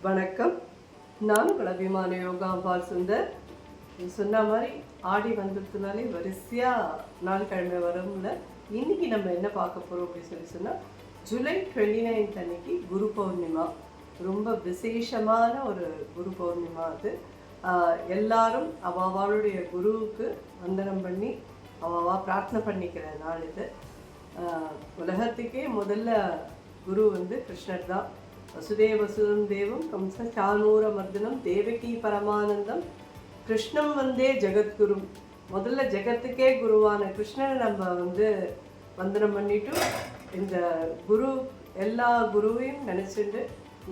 வணக்கம். நான் உங்கள் அபிமான யோகா அம்பாள் சுந்தர். சொன்ன மாதிரி ஆடி வந்ததுனாலே வரிசையாக நாள் கிழமை வரும்ல. இன்றைக்கி நம்ம என்ன பார்க்க போகிறோம் அப்படின்னு சொன்னால் ஜூலை 29 அன்னைக்கு குரு பௌர்ணிமா. ரொம்ப விசேஷமான ஒரு குரு பௌர்ணிமா அது. எல்லாரும் அவளுடைய குருவுக்கு வந்தனம் பண்ணி அவா பிரார்த்தனை பண்ணிக்கிற நாள் இது. உலகத்துக்கே முதல்ல குரு கிருஷ்ணர் தான். வசுதேவசுதம் தேவம் கம்ச சானூர மர்தனம் தேவகி பரமானந்தம் கிருஷ்ணம் வந்தே ஜெகத்குரு. முதல்ல ஜெகத்துக்கே குருவான கிருஷ்ணனை நம்ம வந்தனம் பண்ணிட்டு இந்த குரு எல்லா குருவையும் நினச்சிட்டு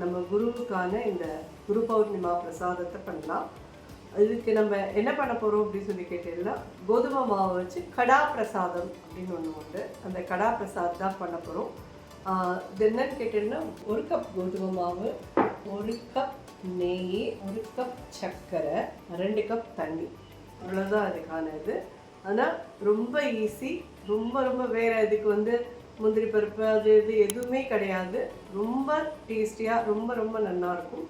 நம்ம குருவுக்கான இந்த குரு பௌர்ணிமா பிரசாதத்தை பண்ணலாம். இதுக்கு நம்ம என்ன பண்ண போகிறோம் அப்படின்னு சொல்லி கேட்டீங்கன்னா, கோதுமை மாவை வச்சு கடா பிரசாதம் அப்படின்னு ஒன்று உண்டு. அந்த கடா பிரசாத் தான் பண்ண போகிறோம். இது என்னன்னு கேட்டீங்கன்னா, 1 கப் கோதுமை மாவு, 1 கப் நெய், 1 கப் சர்க்கரை, 2 கப் தண்ணி, இவ்வளோதான் அதுக்கான இது. ஆனால் ரொம்ப ஈஸி, ரொம்ப ரொம்ப வேறு இதுக்கு முந்திரி பருப்பு அது இது எதுவுமே கிடையாது. ரொம்ப டேஸ்டியாக ரொம்ப ரொம்ப நல்லாயிருக்கும்.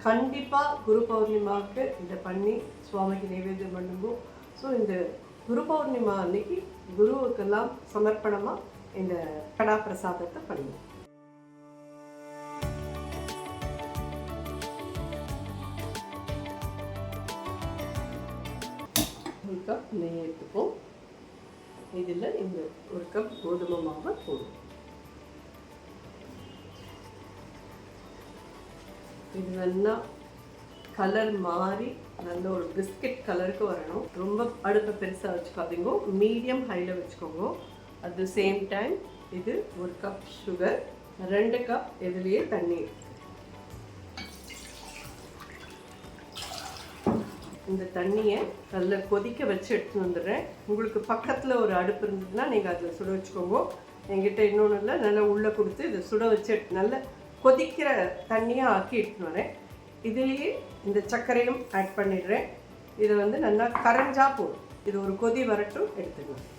கண்டிப்பாக குரு பௌர்ணிமாவுக்கு இதை பண்ணி சுவாமிக்கு நைவேத்தியம் பண்ணுவோம். ஸோ இந்த குரு பௌர்ணிமா அன்னைக்கு குருவுக்கெல்லாம் சமர்ப்பணமாக இந்த கடா பிரசாதத்தை பண்ணுவோம். ஒரு கப் நெய் எடுத்துப்போம். இதில் இந்த 1 கப் கோதுமை மாவை போடுவோம். இது நல்லா கலர் மாறி நல்ல ஒரு பிஸ்கட் கலருக்கு வரணும். ரொம்ப அடுப்பை பெருசாக வச்சுக்காதீங்க, மீடியம் ஹையில் வச்சுக்கோங்க. அட் த சேம் டைம் இது 1 கப் சுகர், 2 கப் இதுலேயே தண்ணி. இந்த தண்ணியை நல்லா கொதிக்க வச்சு எடுத்துன்னு வந்துடுறேன். உங்களுக்கு பக்கத்தில் ஒரு அடுப்பு இருந்ததுன்னா நீங்கள் அதில் சுட வச்சுக்கோங்க. என்கிட்ட இன்னொன்று இல்லை, நல்லா உள்ளே கொடுத்து இதை சுட வச்சு நல்லா கொதிக்கிற தண்ணியாக ஆக்கி எடுத்துன்னு வரேன். இதுலேயே இந்த சர்க்கரையும் ஆட் பண்ணிடுறேன். இதை நல்லா கரைஞ்சா போதும். இது ஒரு கொதி வரட்டும், எடுத்துக்கணும்.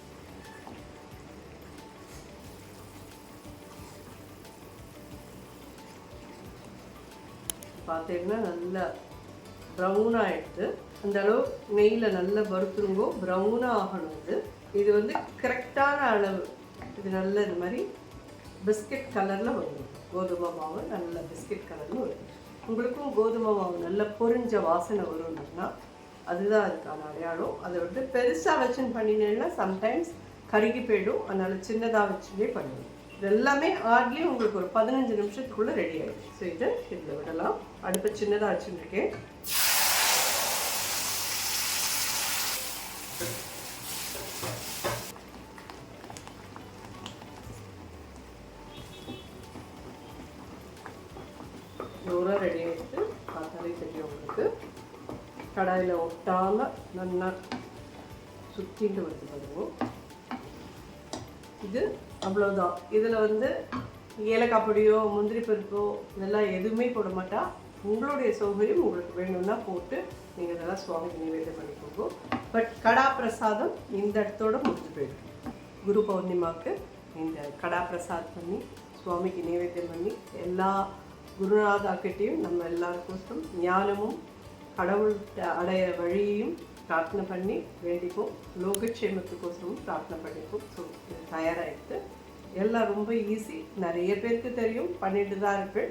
பார்த்தீங்கன்னா நல்லா ப்ரௌனாக எடுத்து அந்த அளவு நெய்யில் நல்லா வறுத்துருங்கோ. ப்ரௌனாக ஆகணும். இது கரெக்டான அளவு. இது நல்ல இது மாதிரி பிஸ்கட் கலரில் வரும். கோதுமை மாவு நல்ல பிஸ்கட் கலரில் வரும். உங்களுக்கும் கோதுமை மாவு நல்ல பொரிஞ்ச வாசனை வரும்னா அதுதான் அதுக்கான அடையாளம். அதை பெருசாக வச்சுன்னு பண்ணினேன்னா சம்டைம்ஸ் கருகி போயிடும். அதனால் சின்னதாக வச்சுட்டே பண்ணுவோம். இது எல்லாமே ஹார்ட்லி உங்களுக்கு ஒரு 15 நிமிஷத்துக்குள்ளே ரெடி ஆகிடுச்சு. ஸோ இதில் விடலாம். அடுப்பை சின்னதாக வச்சுருக்கேன். தூரம் ரெடி ஆகிட்டு பார்த்தாலே தெரியும் உங்களுக்கு. கடாயில் ஒட்டாமல் நல்லா சுற்றிட்டு வருவோம். இது அவ்வளோதான். இதில் ஏலக்காய் பொடியோ முந்திரி பருப்போ இதெல்லாம் எதுவுமே போட மாட்டா. உங்களுடைய சௌகரியம் உங்களுக்கு வேணும்னா போட்டு நீங்கள் இதெல்லாம் சுவாமிக்கு நிவேதம் பண்ணிக்கோங்க. பட் கடா பிரசாதம் இந்த இடத்தோடு முடிஞ்சு போயிடும். குரு பௌர்ணிமாவுக்கு இந்த கடா பிரசாத் பண்ணி சுவாமிக்கு நிவேதம் பண்ணி எல்லா குருநாதாக்கிட்டையும் நம்ம எல்லாருக்கும் ஞானமும் கடவுள் அடைய வழியையும் பிரார்த்தனை பண்ணி வேண்டிப்போம். லோகக்ஷேமத்துக்கோசரமும் பிரார்த்தனை பண்ணிப்போம். ஸோ இது தயாராகிடுது. எல்லாம் ரொம்ப ஈஸி. நிறைய பேருக்கு தெரியும், பண்ணிட்டு தான் இருப்பேன்.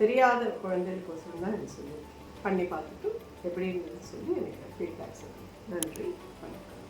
தெரியாத குழந்தைகளுக்கோசரம் தான் எனக்கு சொல்லி பண்ணி பார்த்துட்டு எப்படி இருந்ததுன்னு சொல்லி எனக்கு ஃபீட்பேக் சொல்லுங்கள். நன்றி, வணக்கம்.